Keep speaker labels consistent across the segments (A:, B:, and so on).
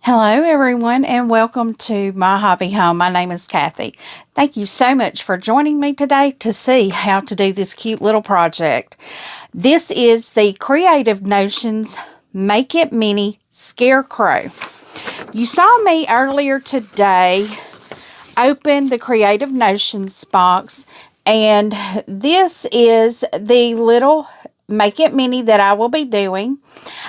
A: Hello everyone and welcome to My Hobby Home. My name is Cathy. Thank you so much for joining me today to see how to do this cute little project. This is the Creative Notions Make It Mini Scarecrow. You saw me earlier today open the Creative Notions box, and this is the little Make It Mini that I will be doing.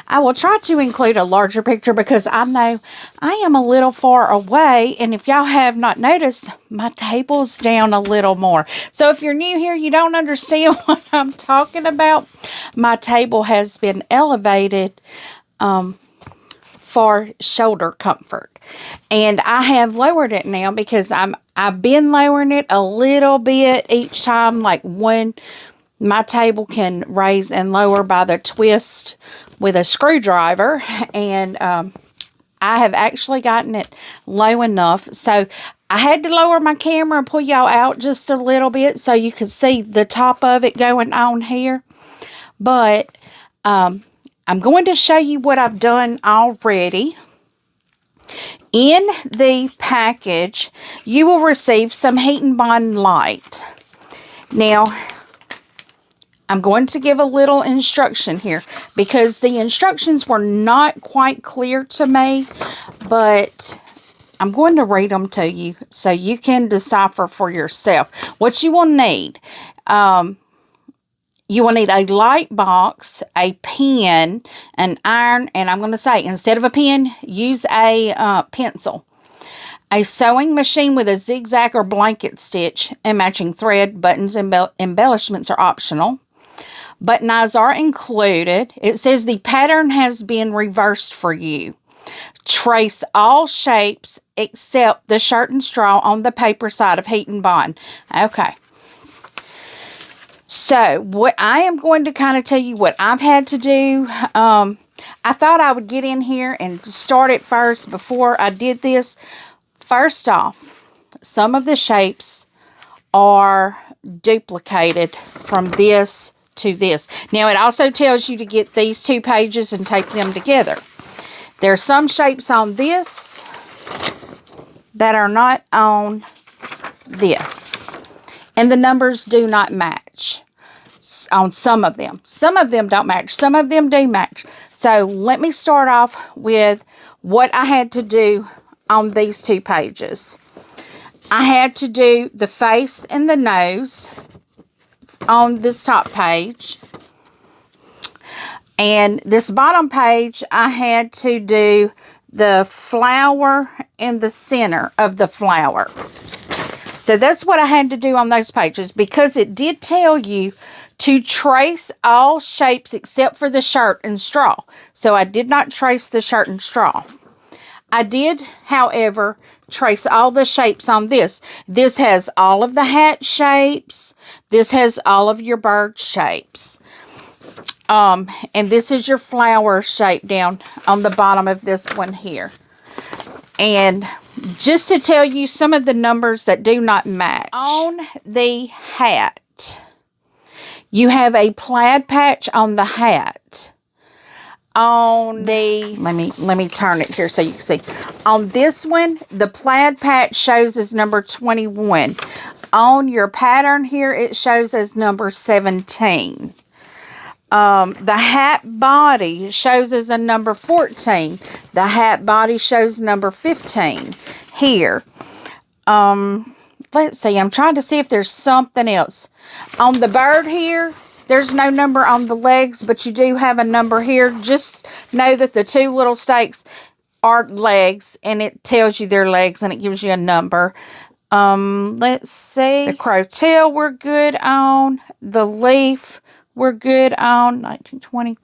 A: I will try to include a larger picture because I know I am a little far away, and if y'all have not noticed, my table's down a little more. So if you're new here, you don't understand what I'm talking about. My table has been elevated for shoulder comfort, and I have lowered it now because I've been lowering it a little bit each time, like my table can raise and lower by the twist with a screwdriver, and I have actually gotten it low enough. So I had to lower my camera and pull y'all out just a little bit so you could see the top of it going on here. But I'm going to show you what I've done already. In the package, you will receive some heat and bond light. Now, I'm going to give a little instruction here because the instructions were not quite clear to me, but I'm going to read them to you so you can decipher for yourself what you will need. You will need a light box, a pen, an iron, and I'm going to say instead of a pen, use a pencil. A sewing machine with a zigzag or blanket stitch and matching thread, buttons, and embellishments are optional. Button eyes are included. It says the pattern has been reversed for you. Trace all shapes except the shirt and straw on the paper side of heat and bond. Okay. So, what I am going to kind of tell you what I've had to do. I thought I would get in here and start it first before I did this. First off, some of the shapes are duplicated from this to this. Now, it also tells you to get these two pages and tape them together. There are some shapes on this that are not on this, and the numbers do not match on some of them. Some of them don't match. Some of them do match. So let me start off with what I had to do on these two pages. I had to do the face and the nose on this top page, and this bottom page I had to do the flower in the center of the flower. So that's what I had to do on those pages, because it did tell you to trace all shapes except for the shirt and straw. So I did not trace the shirt and straw. I did, however, trace all the shapes on this. This has all of the hat shapes. This has all of your bird shapes. And this is your flower shape down on the bottom of this one here. And just to tell you some of the numbers that do not match. On the hat, you have a plaid patch on the hat. On the, let me turn it here so you can see. On this one, the plaid patch shows as number 21. On your pattern here, it shows as number 17. The hat body shows as a number 14. The hat body shows number 15 here. Let's see. I'm trying to see if there's something else. On the bird here, there's no number on the legs, but you do have a number here. Just know that the two little stakes are legs, and it tells you their legs, and it gives you a number. Let's see. The crow tail we're good on. The leaf we're good on. 1920.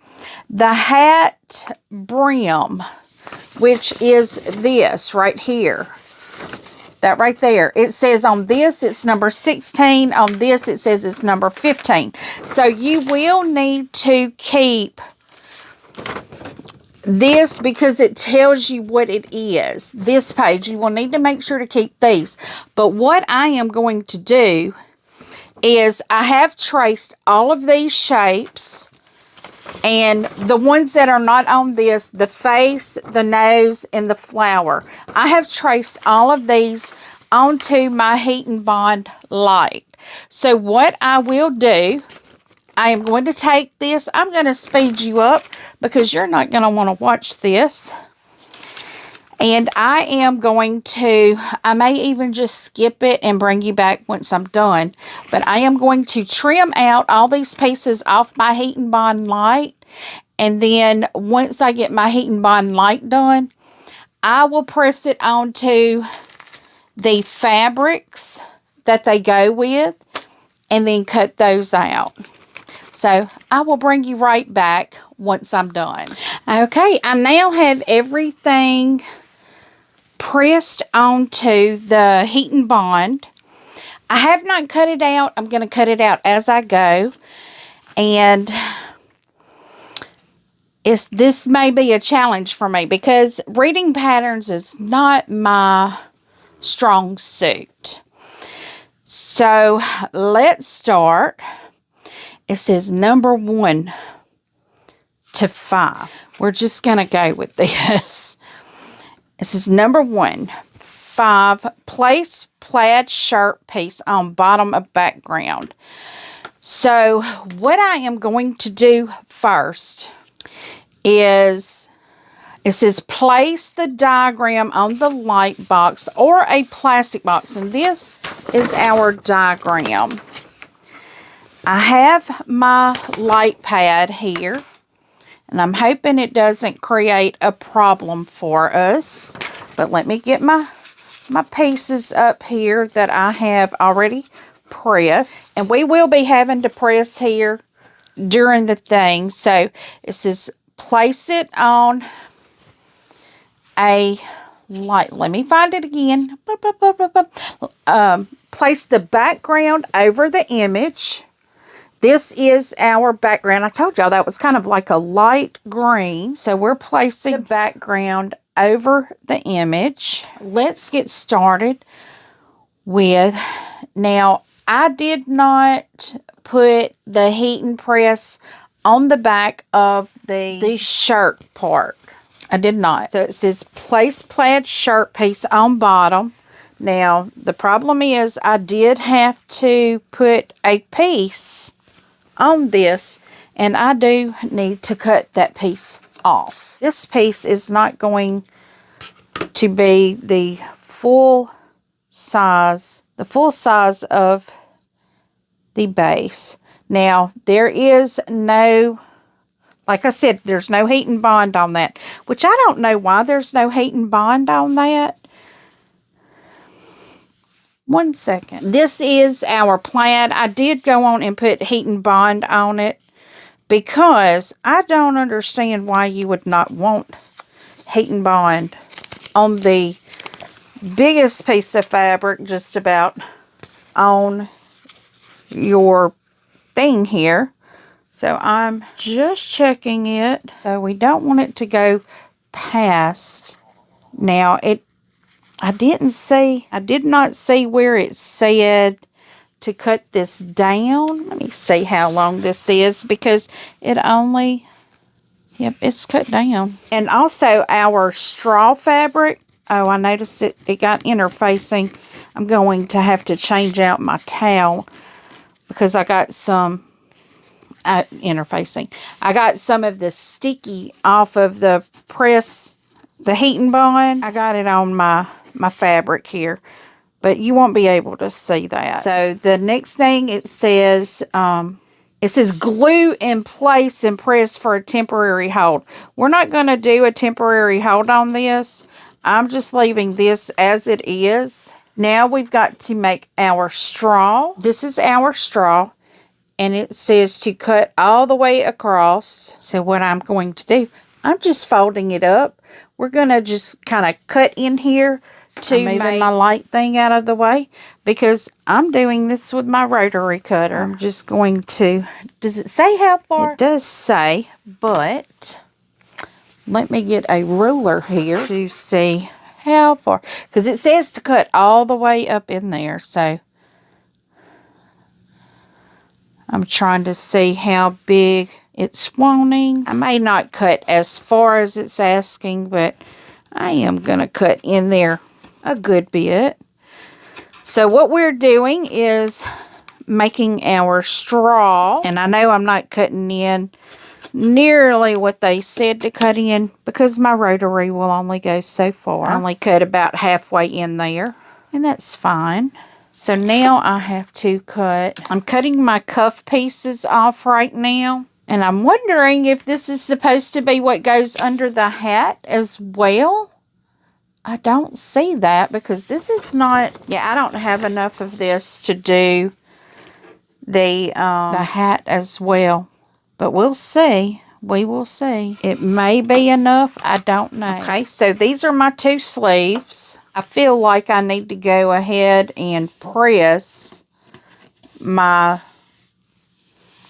A: The hat brim, which is this right here. That right there. It says on this, it's number 16. On this, it says it's number 15. So you will need to keep this because it tells you what it is. This page, you will need to make sure to keep these. But what I am going to do is I have traced all of these shapes And the ones that are not on this, the face, the nose, and the flower, I have traced all of these onto my Heat and Bond light. So what I will do, I am going to take this. I'm going to speed you up because you're not going to want to watch this. And I am going to, I may even just skip it and bring you back once I'm done. But I am going to trim out all these pieces off my Heat and Bond light. And then once I get my Heat and Bond light done, I will press it onto the fabrics that they go with and then cut those out. So I will bring you right back once I'm done. Okay, I now have everything pressed onto the Heat and Bond. I have not cut it out. I'm going to cut it out as I go. And this may be a challenge for me because reading patterns is not my strong suit. So let's start. It says number 1 to 5. We're just going to go with this. This is number 1, 5, place plaid shirt piece on bottom of background. So what I am going to do first is, it says place the diagram on the light box or a plastic box. And this is our diagram. I have my light pad here. And I'm hoping it doesn't create a problem for us. But let me get my pieces up here that I have already pressed. And we will be having to press here during the thing. So it says place it on a light. Let me find it again. Place the background over the image. This is our background. I told y'all that was kind of like a light green. So we're placing the background over the image. Let's get started with, now I did not put the heat and press on the back of the shirt part. I did not. So it says place plaid shirt piece on bottom. Now the problem is I did have to put a piece on this, and I do need to cut that piece off. This piece is not going to be the full size of the base. Now there is no, like I said, there's no heat and bond on that, which I don't know why there's no heat and bond on that. One second. This is our plaid. I did go on and put heat and bond on it because I don't understand why you would not want heat and bond on the biggest piece of fabric just about on your thing here. So I'm just checking it. So we don't want it to go past. Now I did not see where it said to cut this down. Let me see how long this is because it only, yep, it's cut down. And also our straw fabric. Oh, I noticed it got interfacing. I'm going to have to change out my towel because I got some interfacing. I got some of the sticky off of the press, the heat and bond. I got it on my fabric here, but you won't be able to see that. So the next thing it says glue in place and press for a temporary hold. We're not going to do a temporary hold on this. I'm just leaving this as it is. Now we've got to make our straw. This is our straw, and it says to cut all the way across. So what I'm going to do, I'm just folding it up. We're going to just kind of cut in here to move my light thing out of the way because I'm doing this with my rotary cutter. I'm just going to, does it say how far? It does say, but let me get a ruler here to see how far, because it says to cut all the way up in there. So I'm trying to see how big it's wanting. I may not cut as far as it's asking, but I am going to cut in there a good bit. So what we're doing is making our straw. And I know I'm not cutting in nearly what they said to cut in because my rotary will only go so far. I only cut about halfway in there, and that's fine. So now I have to cut. I'm cutting my cuff pieces off right now. And I'm wondering if this is supposed to be what goes under the hat as well. I don't see that because this is not, yeah, I don't have enough of this to do the hat as well. But we'll see. We will see. It may be enough. I don't know. Okay, so these are my 2 sleeves. I feel like I need to go ahead and press my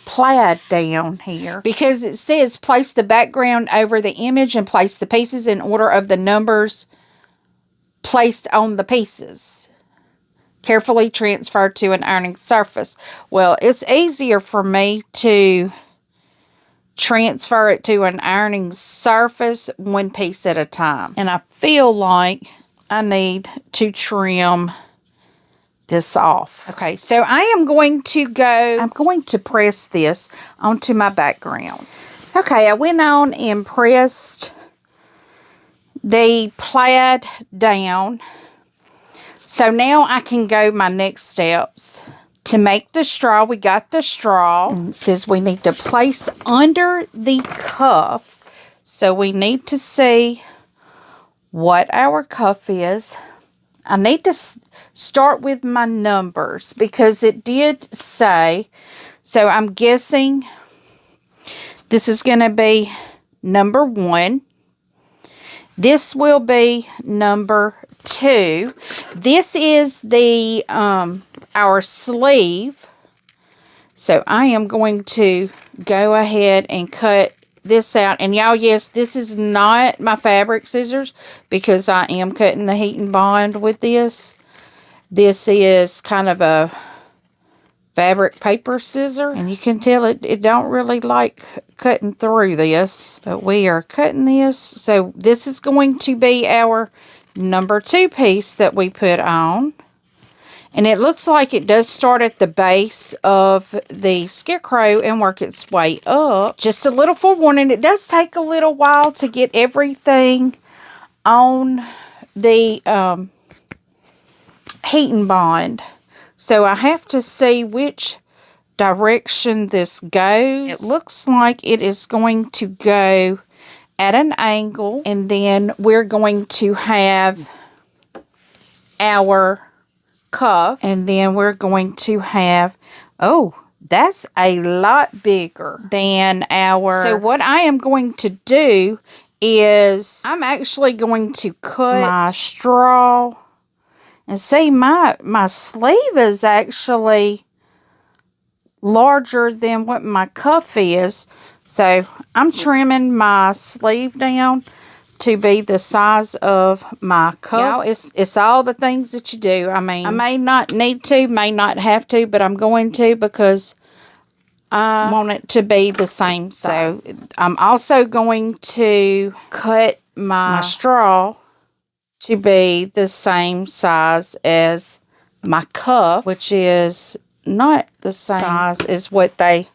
A: plaid down here because it says place the background over the image and place the pieces in order of the numbers placed on the pieces. Carefully transfer to an ironing surface. Well, it's easier for me to transfer it to an ironing surface 1 piece at a time. And I feel like I need to trim this off. Okay, so I am going to I'm going to press this onto my background. Okay, I went on and pressed the plaid down. So now I can go my next steps. To make the straw, we got the straw. And it says we need to place under the cuff. So we need to see what our cuff is. I need to start with my numbers because it did say. So I'm guessing this is going to be number 1. This will be number 2. This is the our sleeve. So I am going to go ahead and cut this out. And y'all, yes, this is not my fabric scissors because I am cutting the heat and bond with this. This is kind of a fabric paper scissor, and you can tell it don't really like cutting through this, but we are cutting this. So this is going to be our number 2 piece that we put on, and it looks like it does start at the base of the Scarecrow and work its way up. Just a little forewarning, it does take a little while to get everything on the heat and bond. So I have to see which direction this goes. It looks like it is going to go at an angle, and then we're going to have our cuff, and then we're going to have, oh, that's a lot bigger than our. So what I am going to do is I'm actually going to cut my straw. And see, my sleeve is actually larger than what my cuff is. So I'm trimming my sleeve down to be the size of my cuff. It's all the things that you do. I mean, I may not need to, may not have to, but I'm going to because I want it to be the same size. So I'm also going to cut my straw to be the same size as my cuff, which is not the same size as what they.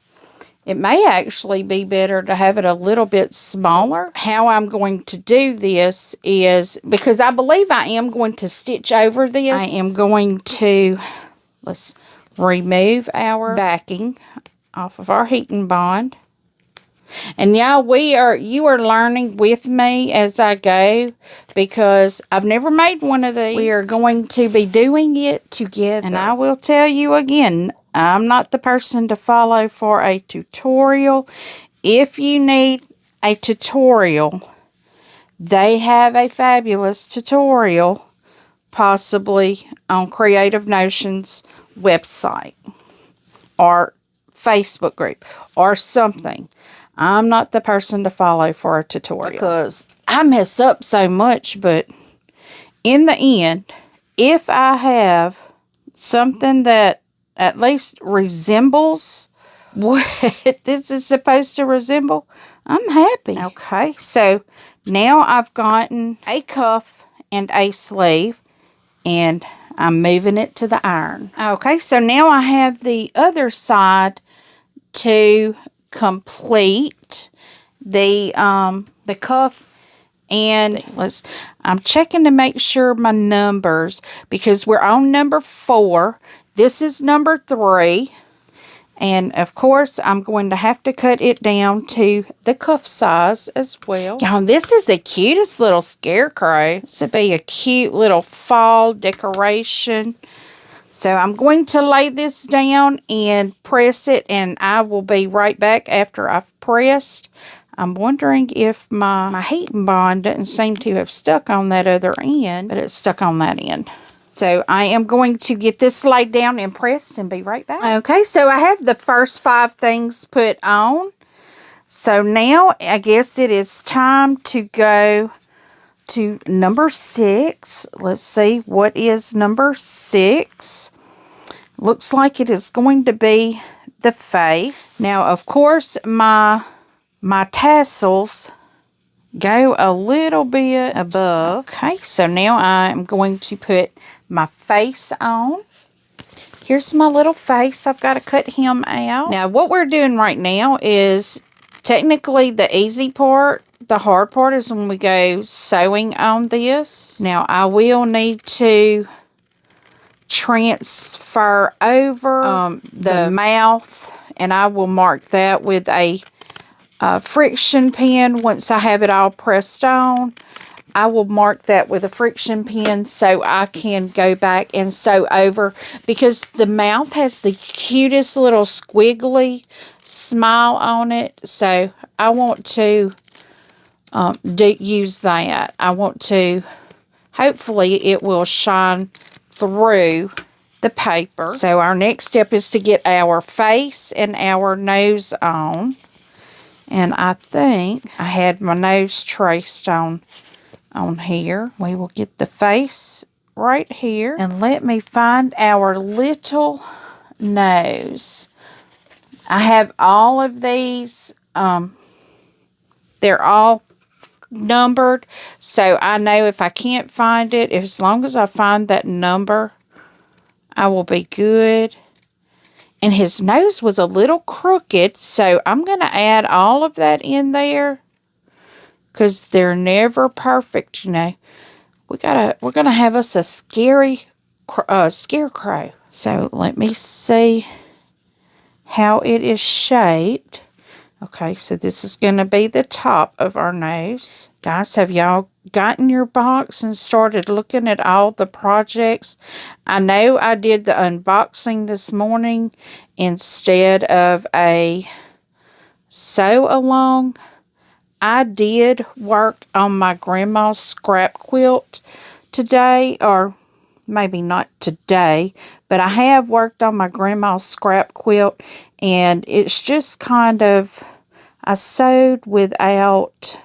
A: It may actually be better to have it a little bit smaller. How I'm going to do this is, because I believe I am going to stitch over this, I am going to, let's remove our backing off of our heat and bond. And y'all, you are learning with me as I go because I've never made one of these. We are going to be doing it together. And I will tell you again, I'm not the person to follow for a tutorial. If you need a tutorial, they have a fabulous tutorial, possibly on Creative Notion's website or Facebook group or something. I'm not the person to follow for a tutorial because I mess up so much, but in the end, if I have something that at least resembles what this is supposed to resemble, I'm happy. Okay, so now I've gotten a cuff and a sleeve, and I'm moving it to the iron. Okay, so now I have the other side to complete the cuff. And I'm checking to make sure my numbers, because we're on number 4. This is number 3. And of course, I'm going to have to cut it down to the cuff size as well. Y'all, this is the cutest little scarecrow. This would be a cute little fall decoration. So I'm going to lay this down and press it, and I will be right back after I've pressed. I'm wondering if my heating bond doesn't seem to have stuck on that other end, but it's stuck on that end. So I am going to get this laid down and pressed and be right back. Okay, so I have the first 5 things put on. So now I guess it is time to go to number 6. Let's see, what is number 6? Looks like it is going to be the face. Now, of course, my tassels go a little bit above. Okay, so now I'm going to put my face on. Here's my little face. I've got to cut him out. Now, what we're doing right now is technically the easy part. The hard part is when we go sewing on this. Now, I will need to transfer over the mouth, and I will mark that with a friction pen. Once I have it all pressed on, I will mark that with a friction pen so I can go back and sew over, because the mouth has the cutest little squiggly smile on it. So I want to use that. I want to, hopefully it will shine through the paper. So our next step is to get our face and our nose on. And I think I had my nose traced on here. We will get the face right here. And let me find our little nose. I have all of these. They're all numbered. So I know if I can't find it, as long as I find that number, I will be good. And his nose was a little crooked, so I'm going to add all of that in there, because they're never perfect, you know. We're going to have us a scary scarecrow. So let me see how it is shaped. Okay, so this is going to be the top of our nose. Guys, have y'all gotten your box and started looking at all the projects? I know I did the unboxing this morning instead of a sew along. I did work on my grandma's scrap quilt today, or maybe not today, but I have worked on my grandma's scrap quilt, and it's just kind of, I sewed without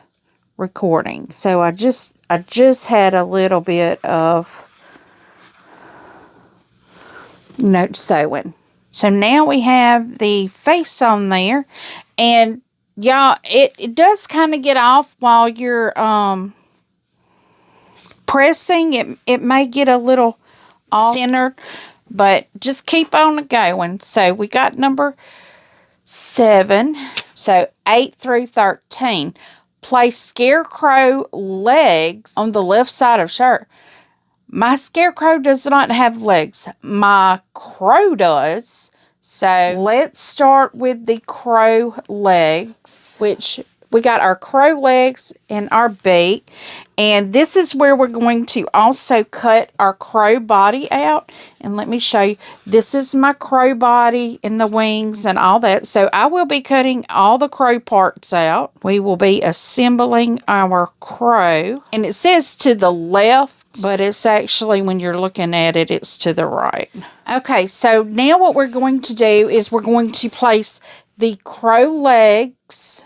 A: recording. So I just had a little bit of note sewing. So now we have the face on there, and y'all, it does kind of get off while you're pressing. It may get a little off-centered, but just keep on going. So we got number 7. So 8 through 13. Place scarecrow legs on the left side of shirt. My scarecrow does not have legs. My crow does. So let's start with the crow legs, which we got our crow legs and our beak. And this is where we're going to also cut our crow body out. And let me show you. This is my crow body and the wings and all that. So I will be cutting all the crow parts out. We will be assembling our crow. And it says to the left, but it's actually, when you're looking at it, it's to the right. Okay, so now what we're going to do is we're going to place the crow legs,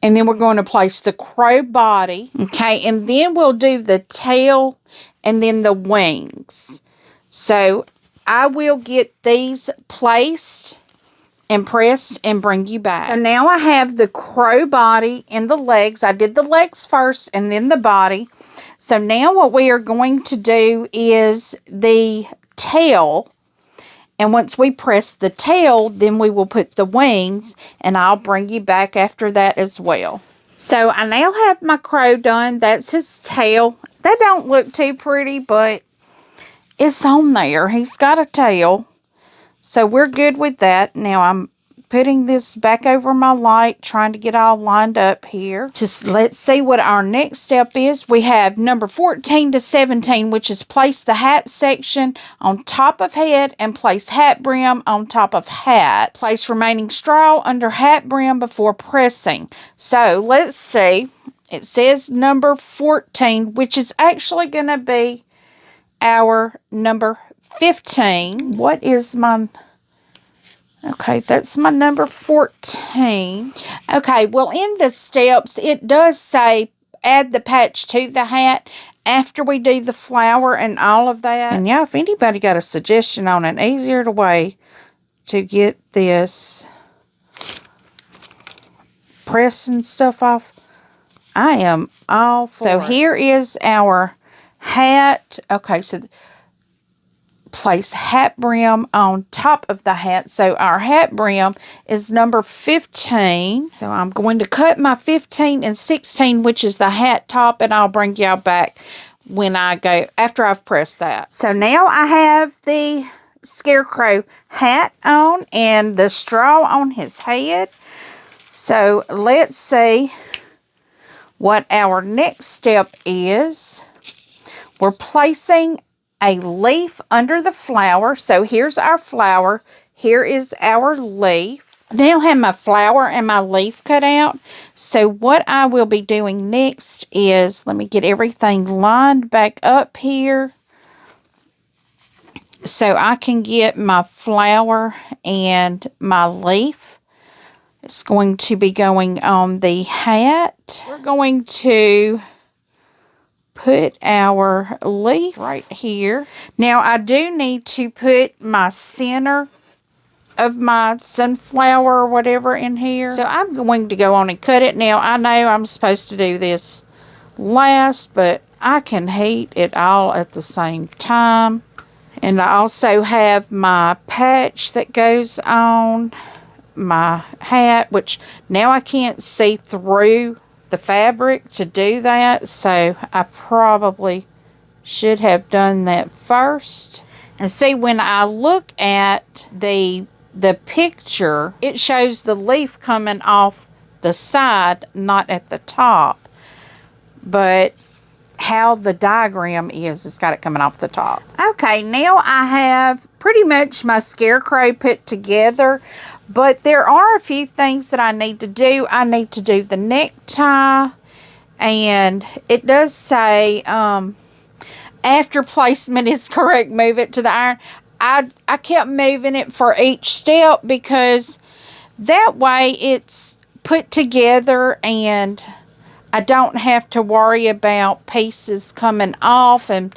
A: and then we're going to place the crow body. Okay, and then we'll do the tail and then the wings. So I will get these placed and press and bring you back. So now I have the crow body and the legs. I did the legs first and then the body. So now what we are going to do is the tail. And once we press the tail, then we will put the wings, and I'll bring you back after that as well. So I now have my crow done. That's his tail. That don't look too pretty, but it's on there. He's got a tail. So we're good with that. Now I'm putting this back over my light, trying to get all lined up here. Just let's see what our next step is. We have number 14 to 17, which is place the hat section on top of head and place hat brim on top of hat. Place remaining straw under hat brim before pressing. So let's see. It says number 14, which is actually going to be our number 15. What is my... Okay, that's my number 14. Okay, well, in the steps, it does say add the patch to the hat after we do the flower and all of that. And yeah, if anybody got a suggestion on an easier way to get this press and stuff off, I am all for it. So here is our hat. Okay, so place hat brim on top of the hat. So our hat brim is number 15. So I'm going to cut my 15 and 16, which is the hat top, and I'll bring y'all back when I go, after I've pressed that. So now I have the Scarecrow hat on and the straw on his head. So let's see what our next step is. We're placing a leaf under the flower. So here's our flower. Here is our leaf. I now have my flower and my leaf cut out. So what I will be doing next is, let me get everything lined back up here so I can get my flower and my leaf. It's going to be going on the hat. We're going to put our leaf right here. Now I do need to put my center of my sunflower or whatever in here. So I'm going to go on and cut it. Now I know I'm supposed to do this last, but I can heat it all at the same time. And I also have my patch that goes on my hat, which now I can't see through the fabric to do that, so I probably should have done that first. And see, when I look at the picture, it shows the leaf coming off the side, not at the top. But how the diagram is, it's got it coming off the top. Okay, now I have pretty much my Scarecrow put together, but there are a few things that I need to do. I need to do the necktie, and it does say after placement is correct, move it to the iron. I kept moving it for each step because that way it's put together and I don't have to worry about pieces coming off and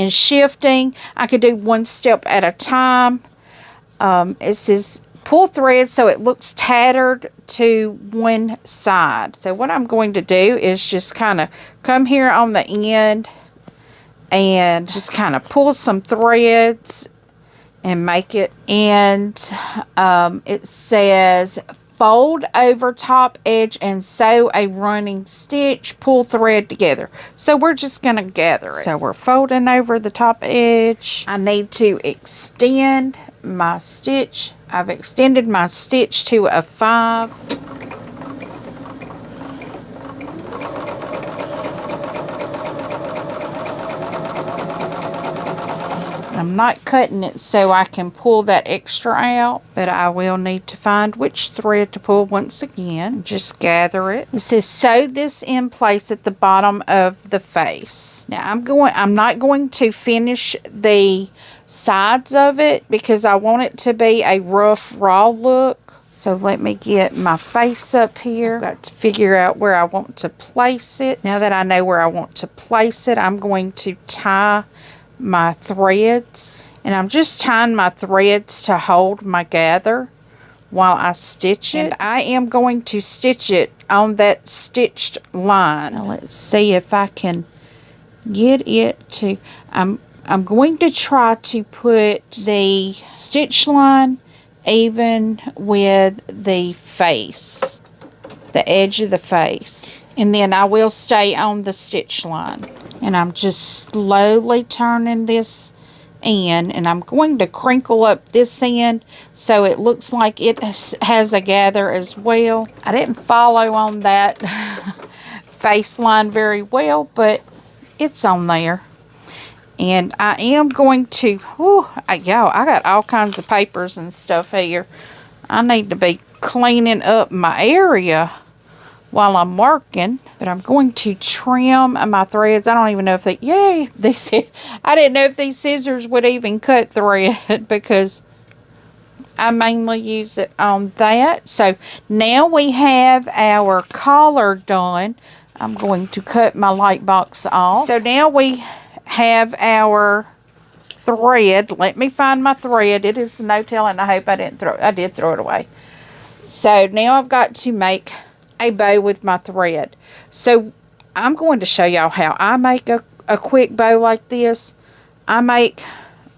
A: shifting. I could do one step at a time. It says pull thread so it looks tattered to one side. So what I'm going to do is just kind of come here on the end and just kind of pull some threads and make it. And it says fold over top edge and sew a running stitch, pull thread together. So we're just going to gather it. So we're folding over the top edge. I need to extend my stitch. I've extended my stitch to a 5. I'm not cutting it so I can pull that extra out, but I will need to find which thread to pull once again. Just gather it. It says sew this in place at the bottom of the face. Now I'm not going to finish the sides of it because I want it to be a rough, raw look. So let me get my face up here. I've got to figure out where I want to place it. Now that I know where I want to place it, I'm going to tie my threads. And I'm just tying my threads to hold my gather while I stitch it. And I am going to stitch it on that stitched line. Now let's see if I can get it to, I'm going to try to put the stitch line even with the face, the edge of the face. And then I will stay on the stitch line. And I'm just slowly turning this in, and I'm going to crinkle up this end so it looks like it has a gather as well. I didn't follow on that face line very well, but it's on there. And I am going to, y'all, I got all kinds of papers and stuff here. I need to be cleaning up my area while I'm working. But I'm going to trim my threads. I don't even know if they, I didn't know if these scissors would even cut thread because I mainly use it on that. So now we have our collar done. I'm going to cut my light box off. So now we have our thread. Let me find my thread. It is no telling. I hope I did throw it away. So now I've got to make a bow with my thread. So I'm going to show y'all how I make a quick bow like this. I make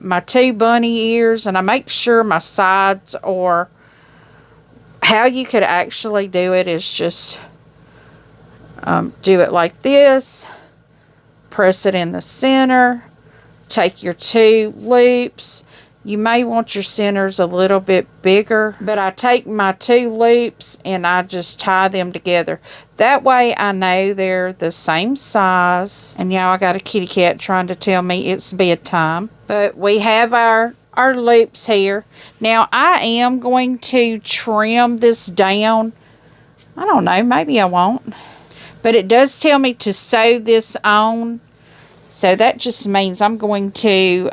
A: my 2 bunny ears, and I make sure my sides are, how you could actually do it is just do it like this. Press it in the center, take your 2 loops. You may want your centers a little bit bigger, but I take my 2 loops and I just tie them together. That way I know they're the same size. And y'all, I got a kitty cat trying to tell me it's bedtime. But we have our loops here. Now I am going to trim this down. I don't know, maybe I won't. But it does tell me to sew this on. So that just means I'm going to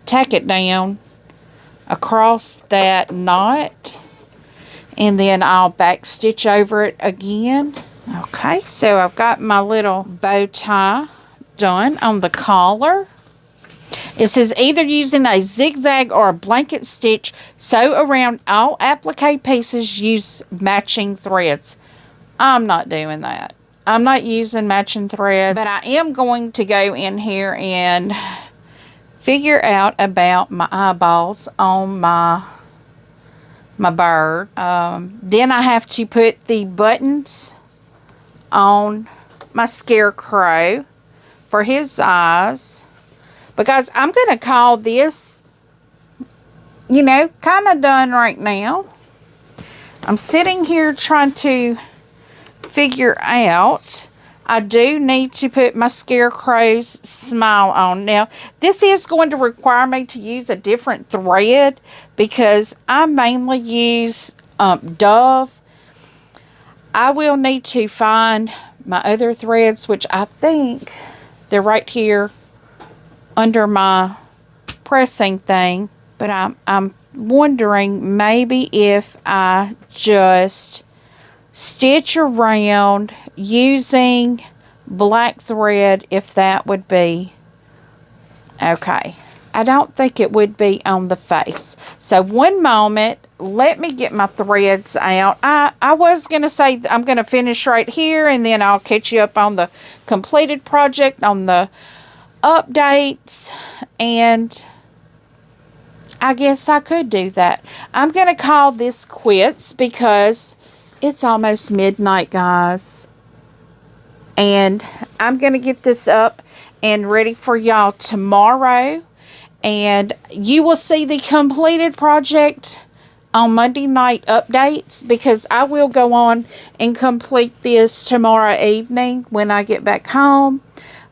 A: tack it down across that knot. And then I'll back stitch over it again. Okay, so I've got my little bow tie done on the collar. It says either using a zigzag or a blanket stitch, sew around all applique pieces, use matching threads. I'm not doing that. I'm not using matching threads, but I am going to go in here and figure out about my eyeballs on my bird. Then I have to put the buttons on my Scarecrow for his eyes, because I'm going to call this, kind of done right now. I'm sitting here trying to figure out, I do need to put my Scarecrow's smile on. Now, this is going to require me to use a different thread because I mainly use Dove. I will need to find my other threads, which I think they're right here under my pressing thing. But I'm wondering maybe if I just stitch around using black thread, if that would be okay. I don't think it would be on the face. So one moment, let me get my threads out. I was going to say I'm going to finish right here, and then I'll catch you up on the completed project, on the updates, and I guess I could do that. I'm going to call this quits because it's almost midnight, guys. And I'm going to get this up and ready for y'all tomorrow. And you will see the completed project on Monday night updates, because I will go on and complete this tomorrow evening when I get back home.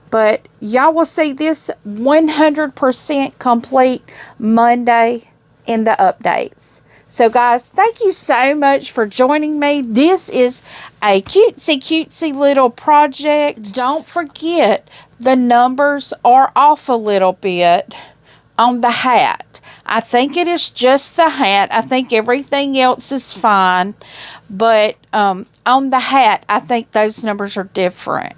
A: But y'all will see this 100% complete Monday in the updates. So guys, thank you so much for joining me. This is a cutesy little project. Don't forget, the numbers are off a little bit on the hat. I think it is just the hat. I think everything else is fine. But on the hat, I think those numbers are different.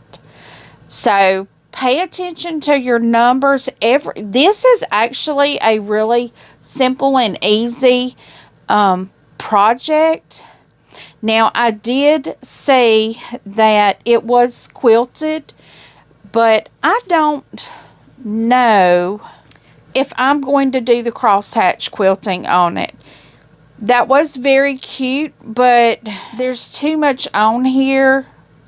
A: So pay attention to your numbers. This is actually a really simple and easy project. Now, I did say that it was quilted, but I don't know if I'm going to do the crosshatch quilting on it. That was very cute, but there's too much on here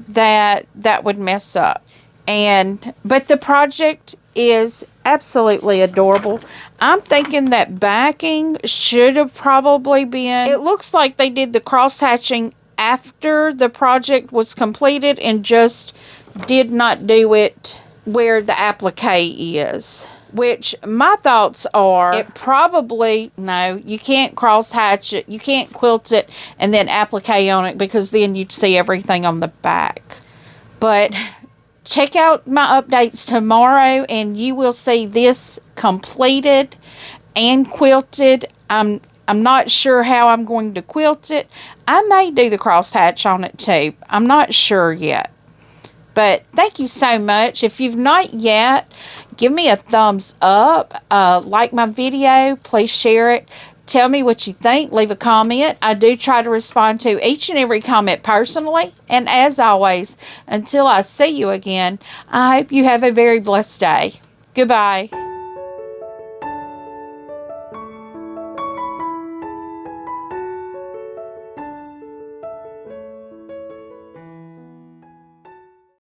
A: that would mess up. But the project is absolutely adorable. I'm thinking that backing should have probably been, it looks like they did the cross hatching after the project was completed and just did not do it where the applique is. Which my thoughts are, it probably, no, you can't cross hatch it, you can't quilt it and then applique on it, because then you'd see everything on the back. But check out my updates tomorrow and you will see this completed and quilted. I'm not sure how I'm going to quilt it. I may do the crosshatch on it too. I'm not sure yet. But thank you so much. If you've not yet, give me a thumbs up. Like my video. Please share it. Tell me what you think. Leave a comment. I do try to respond to each and every comment personally. And as always, until I see you again, I hope you have a very blessed day. Goodbye.